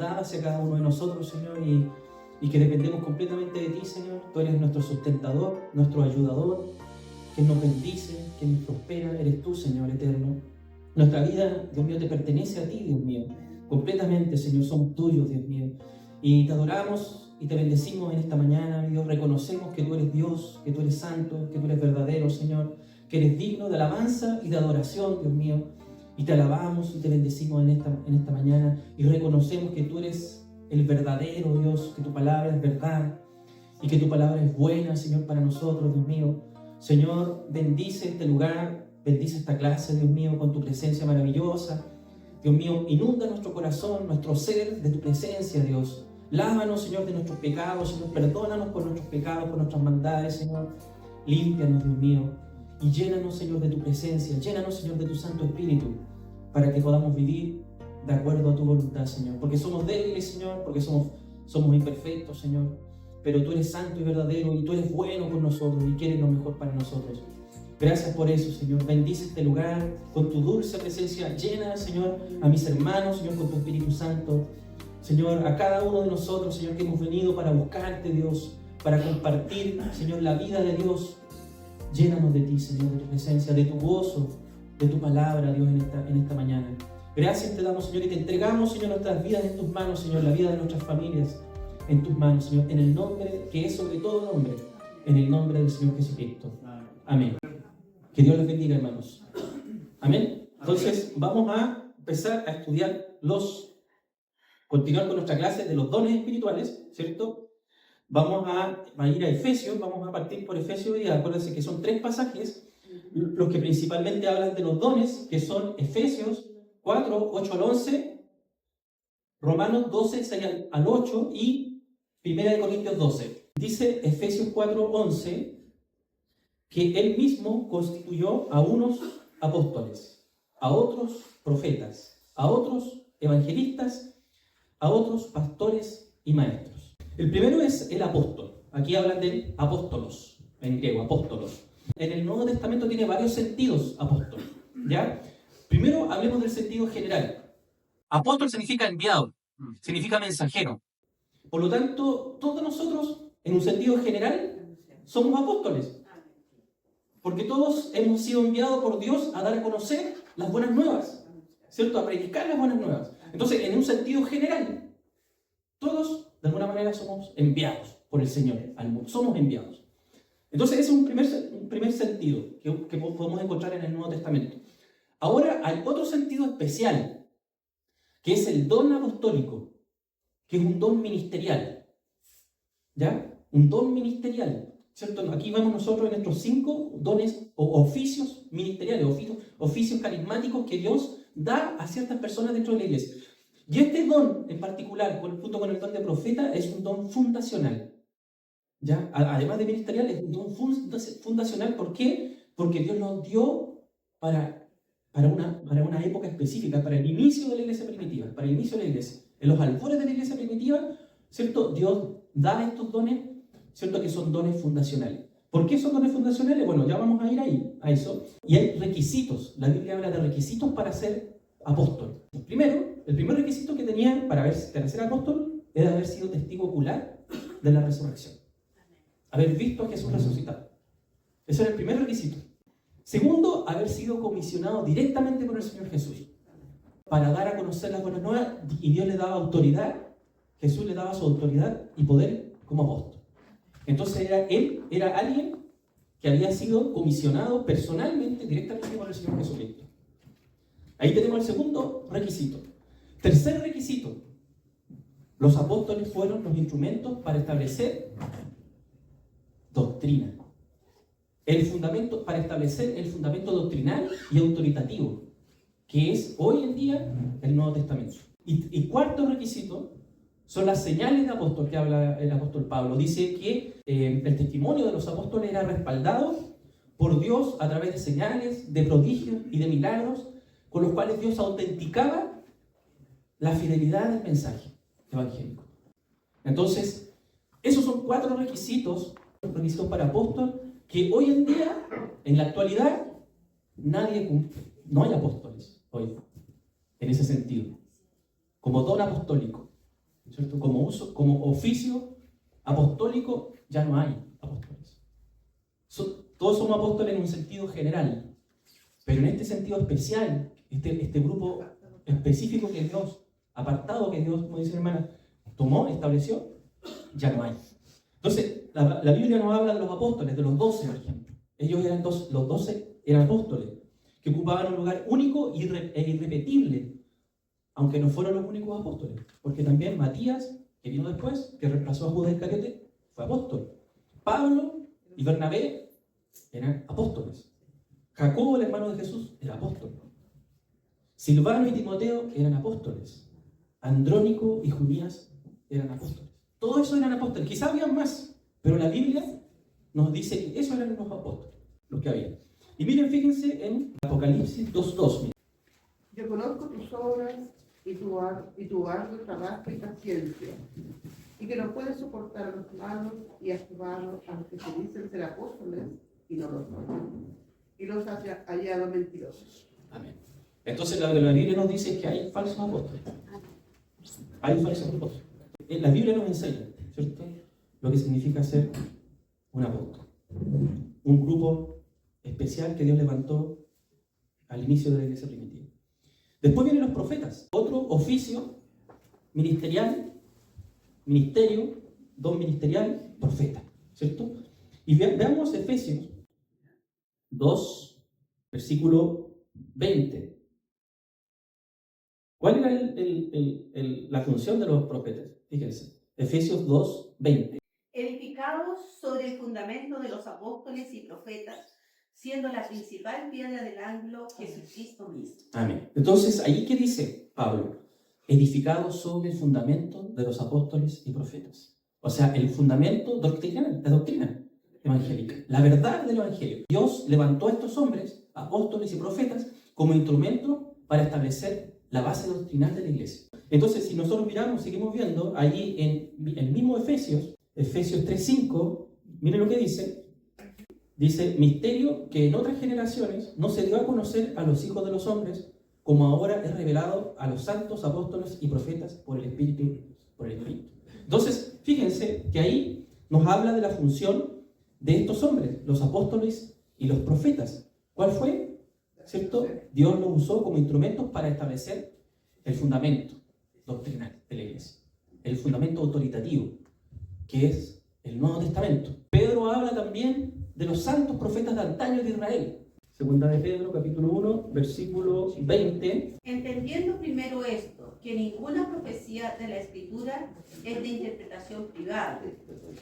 bondad hacia cada uno de nosotros, Señor, y que dependemos completamente de ti, Señor. Tú eres nuestro sustentador, nuestro ayudador, quien nos bendice, quien nos prospera. Eres tú, Señor eterno. Nuestra vida, Dios mío, te pertenece a ti, Dios mío. Completamente, Señor, somos tuyos, Dios mío. Y te adoramos y te bendecimos en esta mañana, Dios. Reconocemos que tú eres Dios, que tú eres santo, que tú eres verdadero, Señor, que eres digno de alabanza y de adoración, Dios mío. Y te alabamos y te bendecimos en esta mañana y reconocemos que tú eres el verdadero Dios, que tu palabra es verdad y que tu palabra es buena, Señor, para nosotros, Dios mío. Señor, bendice este lugar, bendice esta clase, Dios mío, con tu presencia maravillosa. Dios mío, inunda nuestro corazón, nuestro ser de tu presencia, Dios. Lávanos, Señor, de nuestros pecados, Señor, perdónanos por nuestros pecados, por nuestras maldades, Señor. Límpianos, Dios mío, y llénanos, Señor, de tu presencia, llénanos, Señor, de tu Santo Espíritu, para que podamos vivir de acuerdo a tu voluntad, Señor. Porque somos débiles, Señor, porque somos imperfectos, Señor, pero tú eres santo y verdadero, y tú eres bueno con nosotros, y quieres lo mejor para nosotros. Gracias por eso, Señor. Bendice este lugar con tu dulce presencia. Llena, Señor, a mis hermanos, Señor, con tu Espíritu Santo. Señor, a cada uno de nosotros, Señor, que hemos venido para buscarte, Dios, para compartir, Señor, la vida de Dios. Llénanos de ti, Señor, de tu presencia, de tu gozo, de tu palabra, Dios, en esta mañana. Gracias te damos, Señor, y te entregamos, Señor, nuestras vidas en tus manos, Señor, la vida de nuestras familias en tus manos, Señor, en el nombre que es sobre todo nombre, en el nombre del Señor Jesucristo. Amén. Que Dios les bendiga, hermanos. Amén. Entonces, vamos a empezar a estudiar continuar con nuestra clase de los dones espirituales, ¿cierto? Vamos a ir a Efesios, vamos a partir por Efesios y acuérdense que son 3 pasajes, los que principalmente hablan de los dones, que son Efesios 4, 8 al 11, Romanos 12, 6 al 8 y 1 Corintios 12. Dice Efesios 4, 11, que Él mismo constituyó a unos apóstoles, a otros profetas, a otros evangelistas, a otros pastores y maestros. El primero es el apóstol. Aquí hablan del apóstolos, en griego, apóstolos. En el Nuevo Testamento tiene varios sentidos apóstol, ¿ya? Primero hablemos del sentido general. Apóstol significa enviado, significa mensajero. Por lo tanto, todos nosotros, en un sentido general, somos apóstoles. Porque todos hemos sido enviados por Dios a dar a conocer las buenas nuevas, ¿cierto? A predicar las buenas nuevas. Entonces, en un sentido general, todos, de alguna manera, somos enviados por el Señor al mundo. Somos enviados. Entonces, ese es un primer sentido que podemos encontrar en el Nuevo Testamento. Ahora, hay otro sentido especial, que es el don apostólico, que es un don ministerial. ¿Ya? Un don ministerial. ¿Cierto? Aquí vemos nosotros en estos 5 dones o oficios ministeriales, oficios carismáticos que Dios da a ciertas personas dentro de la iglesia. Y este don en particular, junto con el don de profeta, es un don fundacional. ¿Ya? Además de ministerial, es un don fundacional. ¿Por qué? Porque Dios nos dio para una época específica, para el inicio de la iglesia primitiva, para el inicio de la iglesia. En los albores de la iglesia primitiva, ¿cierto? Dios da estos dones, ¿cierto? Que son dones fundacionales. ¿Por qué son dones fundacionales? Bueno, ya vamos a ir a eso. Y hay requisitos. La Biblia habla de requisitos para ser apóstol. Primero, el primer requisito que tenían para ser apóstol era haber sido testigo ocular de la resurrección. Haber visto a Jesús resucitado. Ese era el primer requisito. Segundo, haber sido comisionado directamente por el Señor Jesús para dar a conocer las buenas nuevas, y Dios le daba autoridad, Jesús le daba su autoridad y poder como apóstol. Entonces él era alguien que había sido comisionado personalmente, directamente por el Señor Jesucristo. Ahí tenemos el segundo requisito. Tercer requisito. Los apóstoles fueron los instrumentos para establecer doctrina. Para establecer el fundamento doctrinal y autoritativo, que es hoy en día el Nuevo Testamento. Y cuarto requisito son las señales de apóstol que habla el apóstol Pablo. Dice que el testimonio de los apóstoles era respaldado por Dios a través de señales, de prodigios y de milagros, con los cuales Dios autenticaba la fidelidad del mensaje evangélico. Entonces, esos son 4 requisitos para apóstol que hoy en día, en la actualidad, nadie cumple. No hay apóstoles hoy, en ese sentido, como don apostólico. ¿cierto? Como oficio apostólico ya no hay apóstoles. Todos somos apóstoles en un sentido general, pero en este sentido especial, este grupo específico que Dios, apartado que Dios, como dice la hermana, tomó, estableció, ya no hay. Entonces, la Biblia nos habla de los apóstoles, de los 12, por ejemplo. Ellos eran los 12 eran apóstoles, que ocupaban un lugar único e irrepetible, aunque no fueron los únicos apóstoles, porque también Matías, que vino después, que reemplazó a Judas Iscariote, fue apóstol. Pablo y Bernabé eran apóstoles. Jacobo, el hermano de Jesús, era apóstol. Silvano y Timoteo eran apóstoles. Andrónico y Junías eran apóstoles. Todos esos eran apóstoles. Quizás habían más, pero la Biblia nos dice que esos eran los apóstoles, los que había. Y miren, fíjense en Apocalipsis 2:2. Yo conozco tus obras y tu arduo trabajo y paciencia, y que no puedes soportar a los malos y actuados a los que se dicen ser apóstoles y no lo son, y los has hallado mentirosos. Amén. Entonces la Biblia nos dice que hay falsos apóstoles. Hay falsos apóstoles. La Biblia nos enseña, ¿cierto?, lo que significa ser un apóstol. Un grupo especial que Dios levantó al inicio de la iglesia primitiva. Después vienen los profetas, otro oficio ministerial, ministerio, don ministerial, profeta, ¿cierto? Y veamos Efesios 2, versículo 20. ¿Cuál era la función de los profetas? Fíjense, Efesios 2, 20. Edificados sobre el fundamento de los apóstoles y profetas, siendo la principal piedra del ángulo Jesucristo mismo. Amén. Entonces, ¿ahí qué dice Pablo? Edificados sobre el fundamento de los apóstoles y profetas. O sea, el fundamento doctrinal, la doctrina evangélica, la verdad del evangelio. Dios levantó a estos hombres, apóstoles y profetas, como instrumento para establecer la base doctrinal de la iglesia. Entonces, si nosotros miramos, seguimos viendo, allí en el mismo Efesios 3:5, miren lo que dice. Dice, misterio que en otras generaciones no se dio a conocer a los hijos de los hombres, como ahora es revelado a los santos apóstoles y profetas por el Espíritu. Entonces, fíjense que ahí nos habla de la función de estos hombres, los apóstoles y los profetas. ¿Cuál fue? ¿Cierto? Dios los usó como instrumentos para establecer el fundamento doctrinal de la iglesia, el fundamento autoritativo, que es el Nuevo Testamento. Pedro habla también de los santos profetas de antaño de Israel. Segunda de Pedro, capítulo 1, versículo 20. Entendiendo primero esto, que ninguna profecía de la Escritura es de interpretación privada,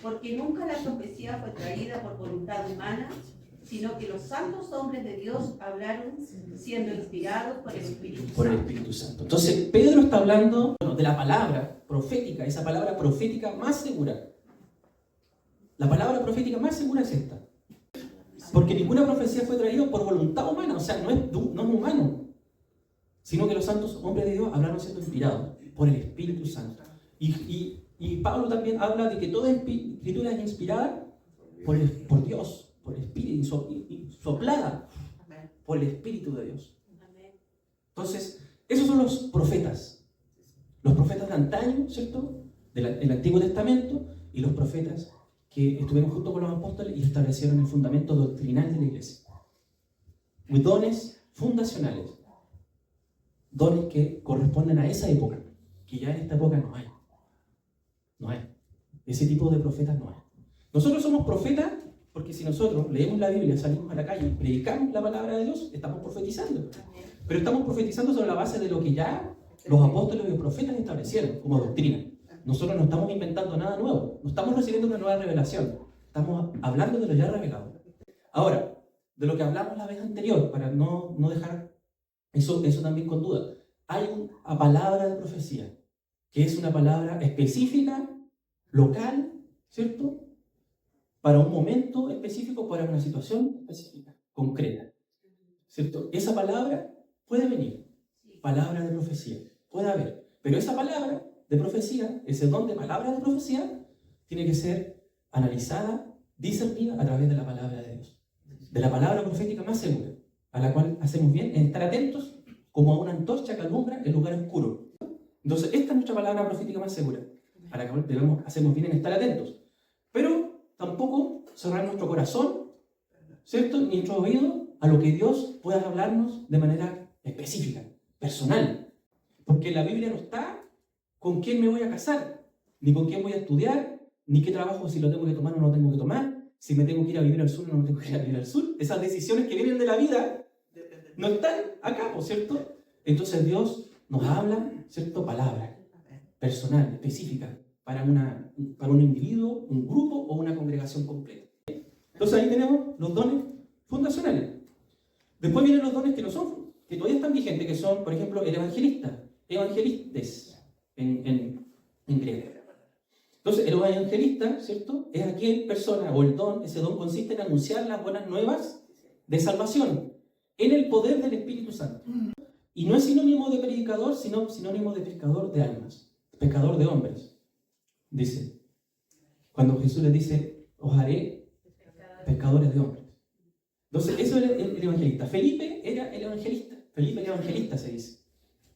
porque nunca la profecía fue traída por voluntad humana, sino que los santos hombres de Dios hablaron siendo inspirados por el Espíritu Santo. Por el Espíritu Santo. Entonces, Pedro está hablando de la palabra profética, esa palabra profética más segura. La palabra profética más segura es esta. Porque ninguna profecía fue traída por voluntad humana, o sea, no es humano, sino que los santos hombres de Dios hablaron siendo inspirados por el Espíritu Santo. Y Pablo también habla de que toda escritura es inspirada por Dios, por el Espíritu, y soplada por el Espíritu de Dios. Entonces, esos son los profetas de antaño, ¿cierto?, del Antiguo Testamento, y los profetas que estuvieron junto con los apóstoles y establecieron el fundamento doctrinal de la iglesia. Dones fundacionales, dones que corresponden a esa época, que ya en esta época no hay. No hay. Ese tipo de profetas no hay. Nosotros somos profetas porque si nosotros leemos la Biblia, salimos a la calle y predicamos la palabra de Dios, estamos profetizando. Pero estamos profetizando sobre la base de lo que ya los apóstoles y los profetas establecieron como doctrina. Nosotros no estamos inventando nada nuevo, no estamos recibiendo una nueva revelación, estamos hablando de lo ya revelado. Ahora, de lo que hablamos la vez anterior, para no dejar eso también con duda, hay una palabra de profecía, que es una palabra específica, local, ¿cierto?, para un momento específico, para una situación específica, concreta, ¿cierto? Esa palabra puede venir, palabra de profecía, puede haber, pero esa palabra de profecía, ese don de palabra de profecía, tiene que ser analizada, discernida a través de la palabra de Dios, de la palabra profética más segura, a la cual hacemos bien en estar atentos como a una antorcha que alumbra el lugar oscuro. Entonces, esta es nuestra palabra profética más segura, a la que hacemos bien en estar atentos. Pero tampoco cerrar nuestro corazón, ¿cierto? Ni nuestro oído a lo que Dios pueda hablarnos de manera específica, personal. Porque la Biblia no está con quién me voy a casar, ni con quién voy a estudiar, ni qué trabajo, si lo tengo que tomar o no lo tengo que tomar, si me tengo que ir a vivir al sur o no tengo que ir a vivir al sur. Esas decisiones que vienen de la vida no están acá, ¿por cierto? Entonces Dios nos habla, ¿cierto? Palabra personal, específica, para un individuo, un grupo o una congregación completa. Entonces ahí tenemos los dones fundacionales. Después vienen los dones que no son, que todavía están vigentes, que son, por ejemplo, el evangelista, evangelistes en griego. Entonces, el evangelista, ¿cierto? Es aquel persona, o el don, ese don consiste en anunciar las buenas nuevas de salvación en el poder del Espíritu Santo. Y no es sinónimo de predicador, sino sinónimo de pescador de almas, pescador de hombres. Dice, cuando Jesús les dice, os haré pescadores de hombres. Entonces, eso era el evangelista. Felipe era el evangelista. Felipe era evangelista, se dice.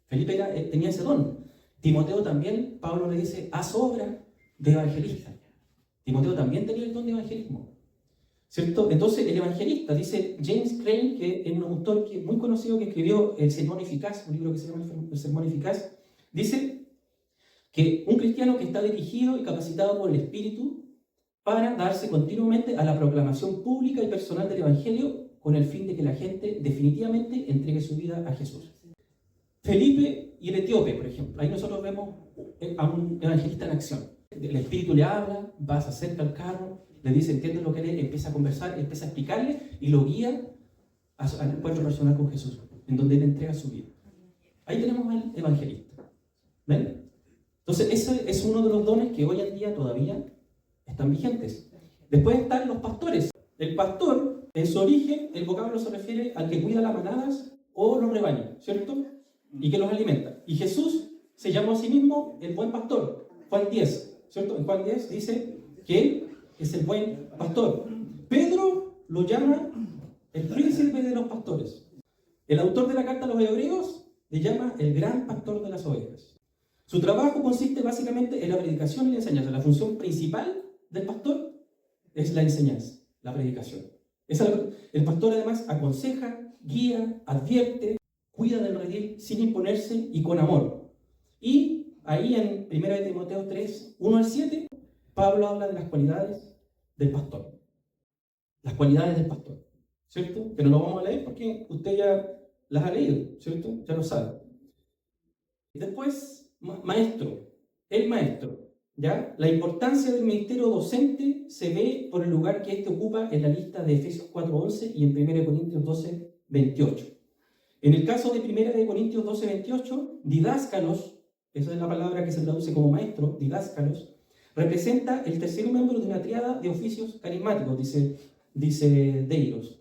Felipe tenía ese don. Timoteo también, Pablo le dice, haz obra de evangelista. Timoteo también tenía el don de evangelismo, ¿cierto? Entonces, el evangelista, dice James Crane, que es un autor muy conocido que escribió El Sermón Eficaz, un libro que se llama El Sermón Eficaz, dice que un cristiano que está dirigido y capacitado por el Espíritu para darse continuamente a la proclamación pública y personal del Evangelio con el fin de que la gente definitivamente entregue su vida a Jesús. Felipe y el etíope, por ejemplo, ahí nosotros vemos a un evangelista en acción. El Espíritu le habla, va, se acerca al carro, le dice, entiende lo que lee, empieza a conversar, empieza a explicarle y lo guía al encuentro personal con Jesús, en donde él entrega su vida. Ahí tenemos al evangelista. ¿Ven? Entonces, ese es uno de los dones que hoy en día todavía están vigentes. Después están los pastores. El pastor, en su origen, el vocablo se refiere al que cuida las manadas o los rebaños, ¿cierto? Y que los alimenta. Y Jesús se llamó a sí mismo el buen pastor. Juan 10, ¿cierto? En Juan 10 dice que él es el buen pastor. Pedro lo llama el príncipe de los pastores. El autor de la carta a los hebreos le llama el gran pastor de las ovejas. Su trabajo consiste básicamente en la predicación y la enseñanza. La función principal del pastor es la enseñanza, la predicación. El pastor además aconseja, guía, advierte, cuida del redil sin imponerse y con amor. Y ahí en 1 Timoteo 3, 1 al 7, Pablo habla de las cualidades del pastor. Las cualidades del pastor, ¿cierto? Pero no vamos a leer porque usted ya las ha leído, ¿cierto? Ya lo sabe. Después, maestro, el maestro, ¿ya? La importancia del ministerio docente se ve por el lugar que éste ocupa en la lista de Efesios 4:11 y en 1 Corintios 12:28. En el caso de 1 Corintios 12:28, didáscalos, esa es la palabra que se traduce como maestro, didáscalos, representa el tercer miembro de una tríada de oficios carismáticos, dice Deiros.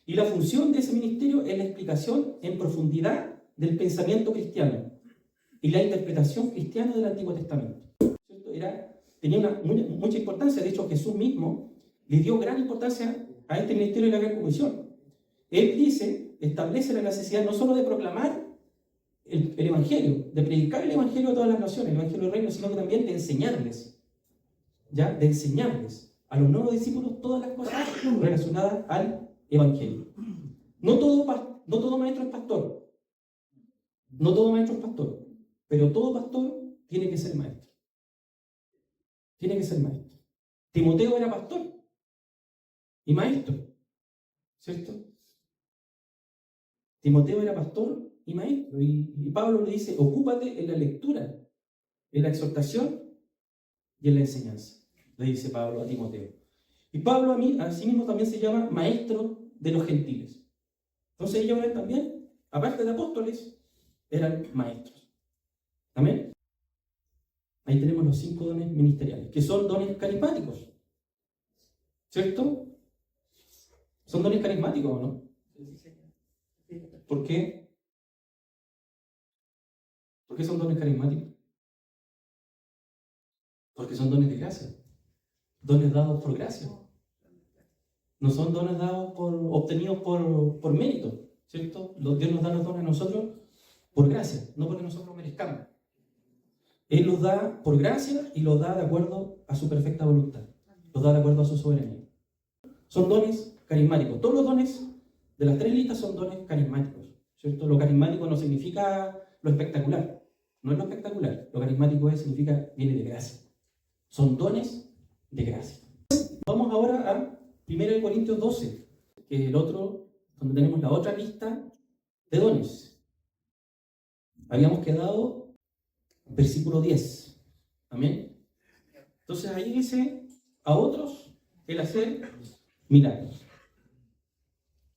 Y la función de ese ministerio es la explicación en profundidad del pensamiento cristiano y la interpretación cristiana del Antiguo Testamento. Tenía mucha importancia. De hecho, Jesús mismo le dio gran importancia a este ministerio y la gran comisión. Él establece la necesidad no solo de proclamar el Evangelio, de predicar el Evangelio a todas las naciones, el Evangelio del Reino, sino que también de enseñarles, ¿ya? De enseñarles a los nuevos discípulos todas las cosas relacionadas al Evangelio. No todo maestro es pastor. No todo maestro es pastor. Pero todo pastor tiene que ser maestro. Tiene que ser maestro. Timoteo era pastor y maestro, ¿cierto? Timoteo era pastor y maestro. Y Pablo le dice, ocúpate en la lectura, en la exhortación y en la enseñanza. Le dice Pablo a Timoteo. Y Pablo a sí mismo también se llama maestro de los gentiles. Entonces ellos eran también, aparte de apóstoles, eran maestros. ¿Amén? Ahí tenemos los 5 dones ministeriales, que son dones carismáticos. ¿Cierto? ¿Son dones carismáticos o no? ¿Por qué? ¿Por qué son dones carismáticos? Porque son dones de gracia. Dones dados por gracia. No son dones dados obtenidos por mérito, ¿cierto? Dios nos da los dones a nosotros por gracia, no porque nosotros merezcamos. Él los da por gracia y los da de acuerdo a su perfecta voluntad. Los da de acuerdo a su soberanía. Son dones carismáticos. Todos los dones de las 3 listas son dones carismáticos, ¿cierto? Lo carismático no significa lo espectacular. No es lo espectacular. Lo carismático significa, viene de gracia. Son dones de gracia. Vamos ahora a 1 Corintios 12, que es el otro, donde tenemos la otra lista de dones. Habíamos quedado en versículo 10. Amén. Entonces ahí dice, a otros el hacer milagros.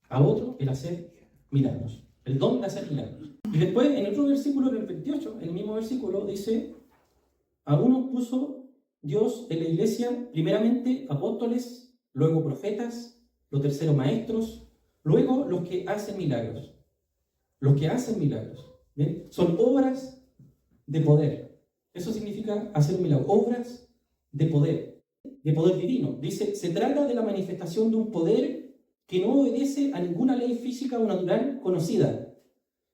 A otros el hacer milagros. El don de hacer milagros. Y después, en otro versículo, en el 28, el mismo versículo, dice, a unos puso Dios en la iglesia, primeramente apóstoles, luego profetas, los terceros maestros, luego los que hacen milagros. Los que hacen milagros. ¿Ven? Son obras de poder. Eso significa hacer un milagro. Obras de poder divino. Dice, se trata de la manifestación de un poder que no obedece a ninguna ley física o natural conocida.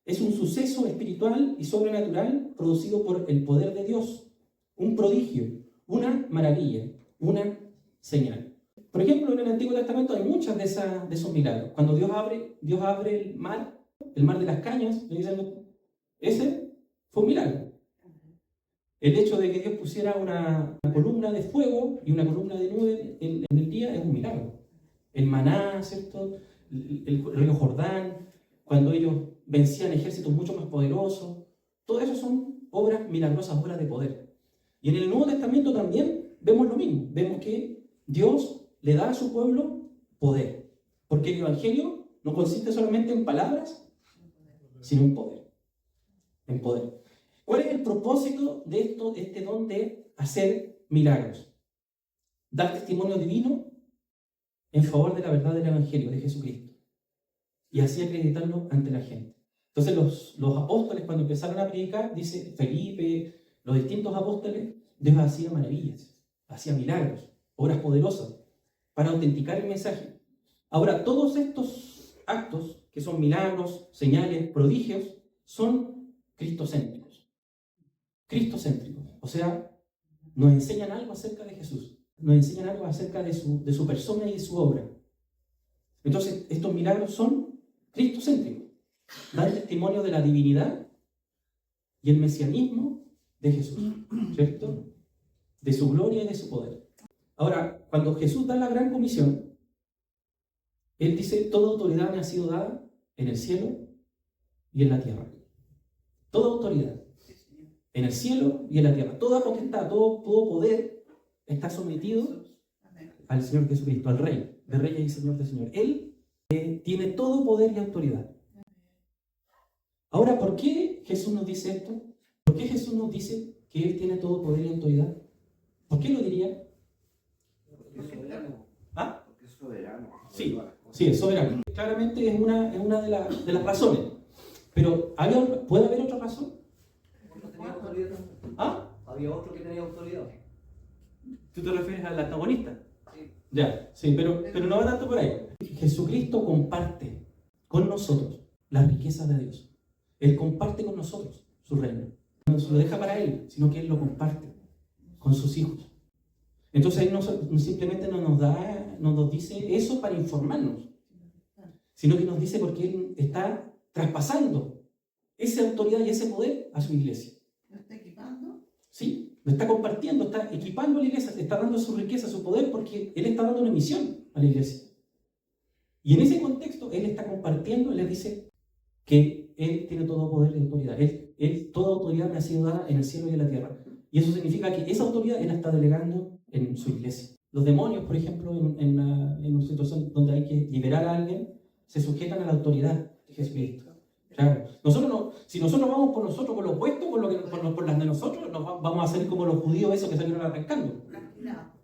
Es un suceso espiritual y sobrenatural producido por el poder de Dios. Un prodigio, una maravilla, una señal. Por ejemplo, en el Antiguo Testamento hay muchas de esos milagros. Cuando Dios abre el mar de las cañas, ese fue un milagro. El hecho de que Dios pusiera una columna de fuego y una columna de nube en el día es un milagro. El maná, ¿cierto? El río Jordán, cuando ellos vencían ejércitos mucho más poderosos. Todo eso son obras milagrosas, obras de poder. Y en el Nuevo Testamento también vemos lo mismo. Vemos que Dios le da a su pueblo poder. Porque el Evangelio no consiste solamente en palabras, sino en poder. En poder. ¿Cuál es el propósito de este don de hacer milagros? Dar testimonio divino en favor de la verdad del Evangelio de Jesucristo. Y así acreditarlo ante la gente. Entonces los apóstoles, cuando empezaron a predicar, dice Felipe, los distintos apóstoles, Dios hacía maravillas, hacía milagros, obras poderosas, para autenticar el mensaje. Ahora, todos estos actos, que son milagros, señales, prodigios, son cristocéntricos. Cristocéntricos. O sea, nos enseñan algo acerca de Jesús. Nos enseñan algo acerca de su persona y de su obra. Entonces, estos milagros son cristocéntricos. Dan testimonio de la divinidad y el mesianismo de Jesús, ¿cierto? De su gloria y de su poder. Ahora, cuando Jesús da la gran comisión, Él dice, toda autoridad me ha sido dada en el cielo y en la tierra. Toda autoridad. En el cielo y en la tierra. Toda potestad, todo poder está sometido al Señor Jesucristo, al Rey de Reyes y Señor de Señores. Él tiene todo poder y autoridad. Ahora, ¿por qué Jesús nos dice esto? ¿Por qué Jesús nos dice que Él tiene todo poder y autoridad? ¿Por qué lo diría? Porque es soberano. ¿Ah? Porque es soberano. Sí, es soberano. Claramente es una de las razones. Pero ¿puede haber otra razón? ¿Tenía autoridad? ¿Ah? Había otro que tenía autoridad. ¿Tú te refieres al antagonista? Sí. Ya, sí, pero no va tanto por ahí. Jesucristo comparte con nosotros las riquezas de Dios. Él comparte con nosotros su reino. No se lo deja para Él, sino que Él lo comparte con sus hijos. Entonces Él no simplemente no nos dice eso para informarnos, sino que nos dice porque Él está traspasando esa autoridad y ese poder a su iglesia. ¿Lo está equipando? Sí, lo está compartiendo, está equipando a la iglesia, está dando su riqueza, su poder, porque Él está dando una misión a la iglesia. Y en ese contexto, Él está compartiendo, Él les dice que Él tiene todo poder y autoridad. Toda autoridad me ha sido dada en el cielo y en la tierra. Y eso significa que esa autoridad Él la está delegando en su iglesia. Los demonios, por ejemplo, en una situación donde hay que liberar a alguien, se sujetan a la autoridad de Jesucristo. Claro. Si nosotros vamos por nosotros, por lo opuesto, por las de nosotros, vamos a salir como los judíos esos que salieron arrancando.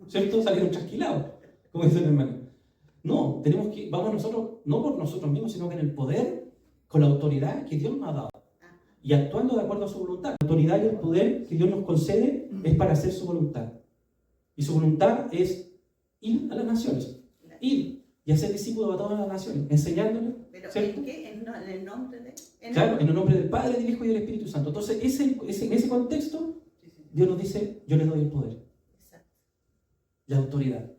¿Cierto? Salieron chasquilados, como dice el hermano. No, vamos nosotros, no por nosotros mismos, sino que en el poder, con la autoridad que Dios nos ha dado. Y actuando de acuerdo a su voluntad. La autoridad y el poder que Dios nos concede es para hacer su voluntad. Y su voluntad es ir a las naciones. Ir y hacer discípulos a todas las naciones, enseñándoles. ¿Pero ¿cierto? en qué? ¿En el nombre de...? Claro, en el nombre del Padre, del Hijo y del Espíritu Santo. Entonces, en ese contexto, Dios nos dice, yo les doy el poder, la autoridad.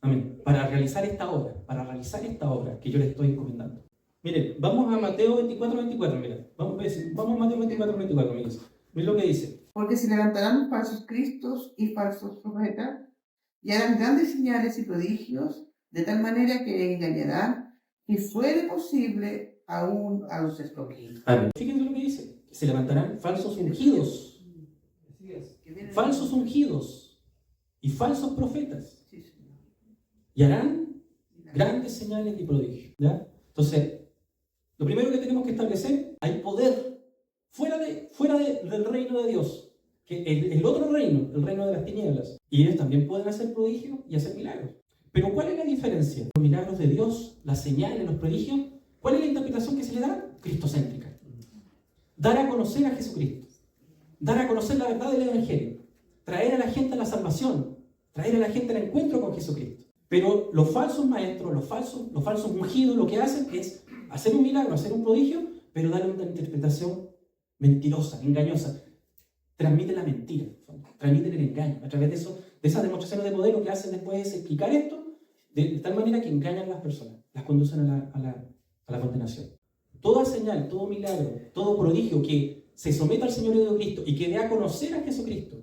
Amén. Para realizar esta obra que yo les estoy encomendando. Miren, vamos a Mateo 24, miren. Vamos a Mateo 24, miren. Miren lo que dice. Porque se levantarán falsos cristos y falsos profetas, y harán grandes señales y prodigios, de tal manera que engañarán, si fuere posible, aún a los escogidos. Amén. Fíjense lo que dice. Se levantarán falsos ungidos. Así es. Falsos ungidos y falsos profetas. Sí, señor. Y harán grandes señales y prodigios. ¿Ya? Entonces, lo primero que tenemos que establecer, hay poder fuera del reino de Dios, que el otro reino, el reino de las tinieblas. Y ellos también pueden hacer prodigios y hacer milagros. Pero ¿cuál es la diferencia? Los milagros de Dios, las señales, los prodigios, ¿cuál es la interpretación que se le da? Cristocéntrica. Dar a conocer a Jesucristo. Dar a conocer la verdad del Evangelio. Traer a la gente a la salvación. Traer a la gente al encuentro con Jesucristo. Pero los falsos maestros, los falsos ungidos, lo que hacen es hacer un milagro, hacer un prodigio, pero darle una interpretación mentirosa, engañosa. Transmiten la mentira, transmiten el engaño. A través de eso, de esas demostraciones de poder, lo que hacen después es explicar esto de tal manera que engañan a las personas, las conducen a la condenación. Toda señal, todo milagro, todo prodigio que se someta al Señor Jesucristo y que dé a conocer a Jesucristo,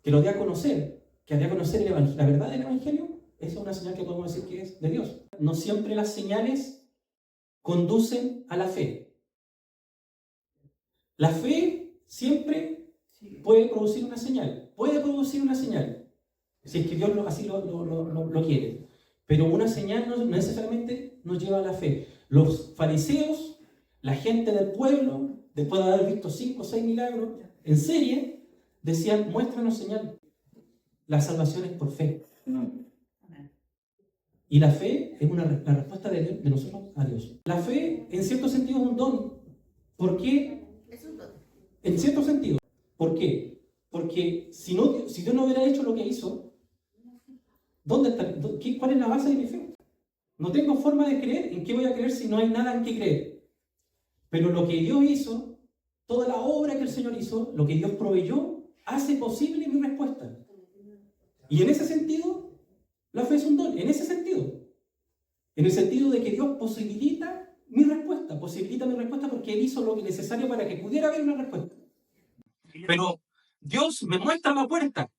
que lo dé a conocer, que dé a conocer la verdad del Evangelio, esa es una señal que podemos decir que es de Dios. No siempre las señales conducen a la fe. La fe siempre puede producir una señal. Si es que Dios así lo quiere. Pero una señal no necesariamente nos lleva a la fe. Los fariseos, la gente del pueblo, después de haber visto 5 o 6 milagros en serie, decían, muéstranos señal. La salvación es por fe. Y la fe es la respuesta de nosotros a Dios. La fe, en cierto sentido, es un don. ¿Por qué? En cierto sentido. ¿Por qué? Porque si Dios no hubiera hecho lo que hizo, ¿cuál es la base de mi fe? No tengo forma de creer. ¿En qué voy a creer si no hay nada en qué creer? Pero lo que Dios hizo, toda la obra que el Señor hizo, lo que Dios proveyó, hace posible mi respuesta. Y en ese sentido, la fe es un don. En ese sentido. En el sentido de que Dios posibilita mi respuesta porque Él hizo lo necesario para que pudiera haber una respuesta. Pero Dios me muestra la puerta.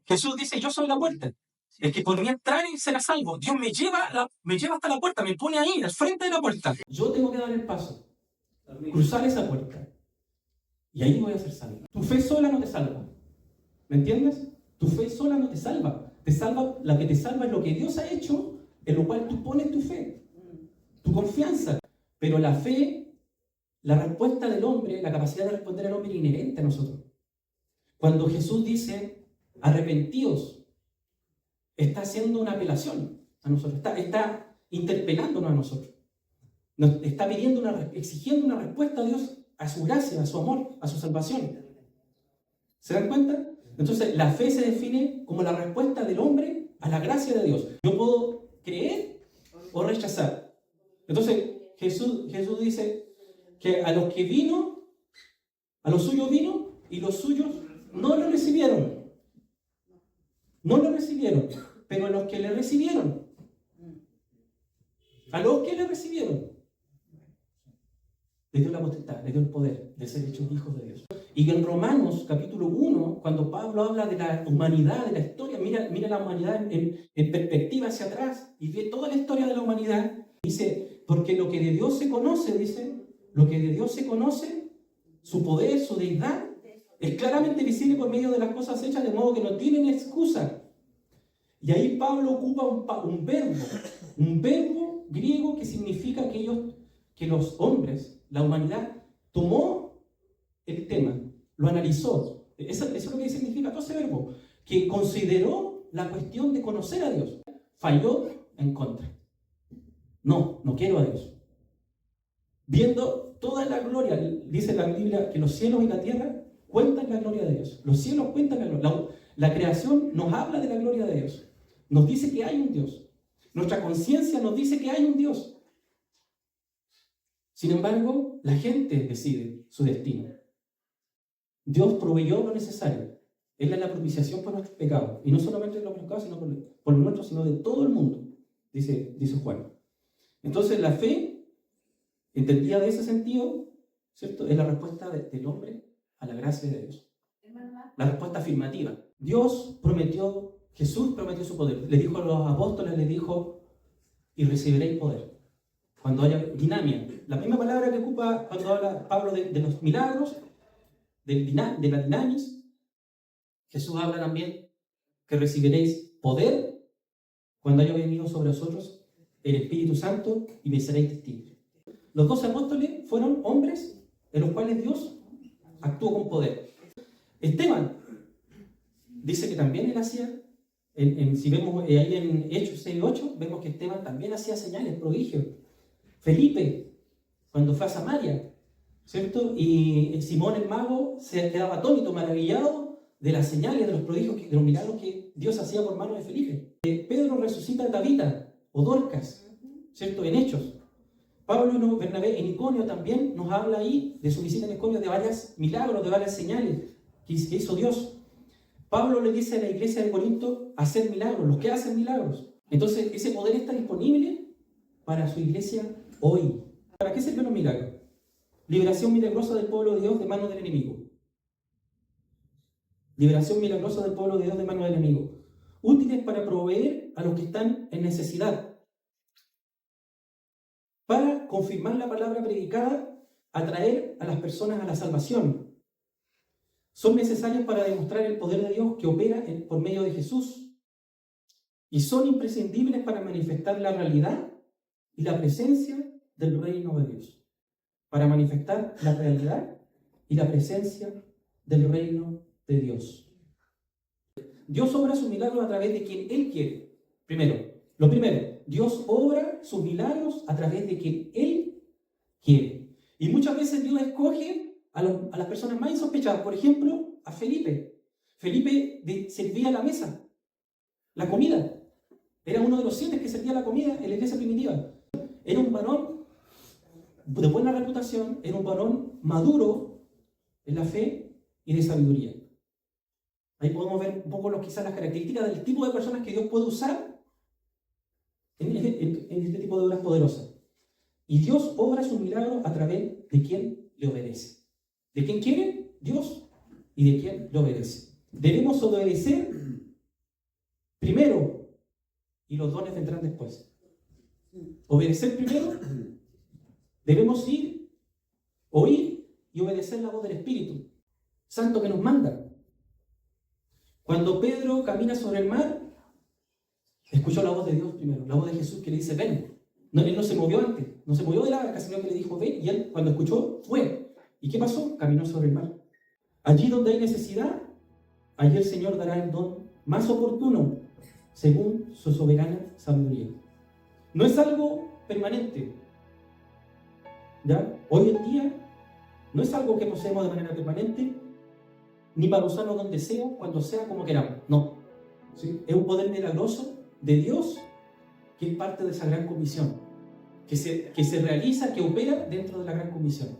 Jesús dice, yo soy la puerta. El que por mí entrar y será salvo. Dios me lleva hasta la puerta, me pone ahí, al frente de la puerta. Yo tengo que dar el paso, cruzar esa puerta. Y ahí voy a ser salvo. Tu fe sola no te salva. ¿Me entiendes? Tu fe sola no te salva. La que te salva es lo que Dios ha hecho, en lo cual tú pones tu fe, tu confianza. Pero la fe, la respuesta del hombre, la capacidad de responder al hombre es inherente a nosotros. Cuando Jesús dice, arrepentíos, está haciendo una apelación a nosotros, está interpelándonos a nosotros. Nos está exigiendo una respuesta a Dios, a su gracia, a su amor, a su salvación. ¿Se dan cuenta? Entonces, la fe se define como la respuesta del hombre a la gracia de Dios. Yo puedo creer o rechazar. Entonces, Jesús dice que a los suyos vino y los suyos no lo recibieron. No lo recibieron, pero a los que le recibieron, les dio la potestad, les dio el poder de ser hechos hijos de Dios. Y en Romanos capítulo 1, cuando Pablo habla de la humanidad, de la historia, mira la humanidad en perspectiva hacia atrás y ve toda la historia de la humanidad, dice, porque lo que de Dios se conoce, su poder, su deidad, es claramente visible por medio de las cosas hechas, de modo que no tienen excusa. Y ahí Pablo ocupa un verbo griego que significa que los hombres, la humanidad, tomó el tema, lo analizó. Eso es lo que significa todo ese verbo, que consideró la cuestión de conocer a Dios. Falló en contra. No quiero a Dios. Viendo toda la gloria, dice la Biblia que los cielos y la tierra cuentan la gloria de Dios. Los cielos cuentan la gloria. La creación nos habla de la gloria de Dios. Nos dice que hay un Dios. Nuestra conciencia nos dice que hay un Dios. Sin embargo, la gente decide su destino. Dios proveyó lo necesario. Él es la propiciación por nuestros pecados. Y no solamente de los pecados, sino por los nuestros, sino de todo el mundo, dice Juan. Entonces la fe, entendida de ese sentido, ¿cierto?, es la respuesta del hombre a la gracia de Dios. La respuesta afirmativa. Dios prometió, Jesús prometió su poder. Le dijo a los apóstoles, le dijo, y recibiréis poder. Cuando haya dinamia. La misma palabra que ocupa cuando habla Pablo de los milagros, de la dinamis, Jesús habla también que recibiréis poder cuando haya venido sobre vosotros el Espíritu Santo y me seréis testigos. Los 12 apóstoles fueron hombres en los cuales Dios actuó con poder. Esteban dice que también él hacía, si vemos ahí en Hechos 6:8, vemos que Esteban también hacía señales, prodigios. Felipe, cuando fue a Samaria, ¿cierto? Y Simón el mago se quedaba atónito, maravillado de las señales, de los prodigios, de los milagros que Dios hacía por mano de Felipe. Pedro resucita a Tabita o Dorcas, ¿cierto?, en Hechos. Pablo y Bernabé en Iconio también nos habla ahí de su visita en Iconio, de varios milagros, de varias señales que hizo Dios. Pablo le dice a la iglesia de Corinto hacer milagros, los que hacen milagros. Entonces ese poder está disponible para su iglesia hoy. ¿Para qué sirven los milagros? Liberación milagrosa del pueblo de Dios de manos del enemigo. Liberación milagrosa del pueblo de Dios de manos del enemigo. Útiles para proveer a los que están en necesidad. Para confirmar la palabra predicada, atraer a las personas a la salvación. Son necesarios para demostrar el poder de Dios que opera por medio de Jesús. Y son imprescindibles para manifestar la realidad y la presencia del reino de Dios. Para manifestar la realidad y la presencia del reino de Dios. Dios obra sus milagros a través de quien Él quiere. Lo primero, Dios obra sus milagros a través de quien Él quiere. Y muchas veces Dios escoge a las personas más insospechadas. Por ejemplo, a Felipe. Felipe servía la mesa, la comida. Era uno de los 7 que servía la comida en la iglesia primitiva. Era un varón de buena reputación, era un varón maduro en la fe y de sabiduría. Ahí podemos ver un poco quizás las características del tipo de personas que Dios puede usar en este tipo de obras poderosas. Y Dios obra sus milagros a través de quien le obedece. ¿De quién quiere? Dios. Y de quién le obedece. Debemos obedecer primero y los dones vendrán después. Obedecer primero. Debemos oír y obedecer la voz del Espíritu Santo que nos manda. Cuando Pedro camina sobre el mar, escuchó la voz de Dios primero, la voz de Jesús que le dice, ven. Él no se movió antes, no se movió de la barca, sino que le dijo, ven, y él cuando escuchó, fue. ¿Y qué pasó? Caminó sobre el mar. Allí donde hay necesidad, allí el Señor dará el don más oportuno, según su soberana sabiduría. No es algo permanente. ¿Ya? Hoy en día, no es algo que poseemos de manera permanente, ni para usarlo donde sea, cuando sea, como queramos. No. ¿Sí? Es un poder milagroso de Dios que es parte de esa gran comisión, que se realiza, que opera dentro de la gran comisión.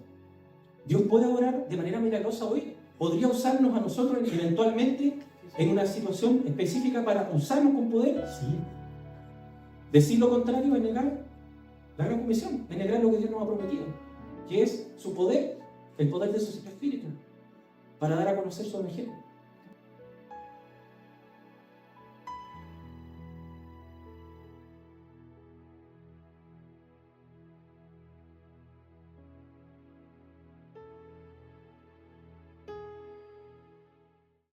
Dios puede obrar de manera milagrosa hoy, podría usarnos a nosotros eventualmente en una situación específica para usarnos con poder, sí. Decir lo contrario es negar la gran comisión, es negar lo que Dios nos ha prometido, que es su poder, el poder de su Espíritu, para dar a conocer su evangelio.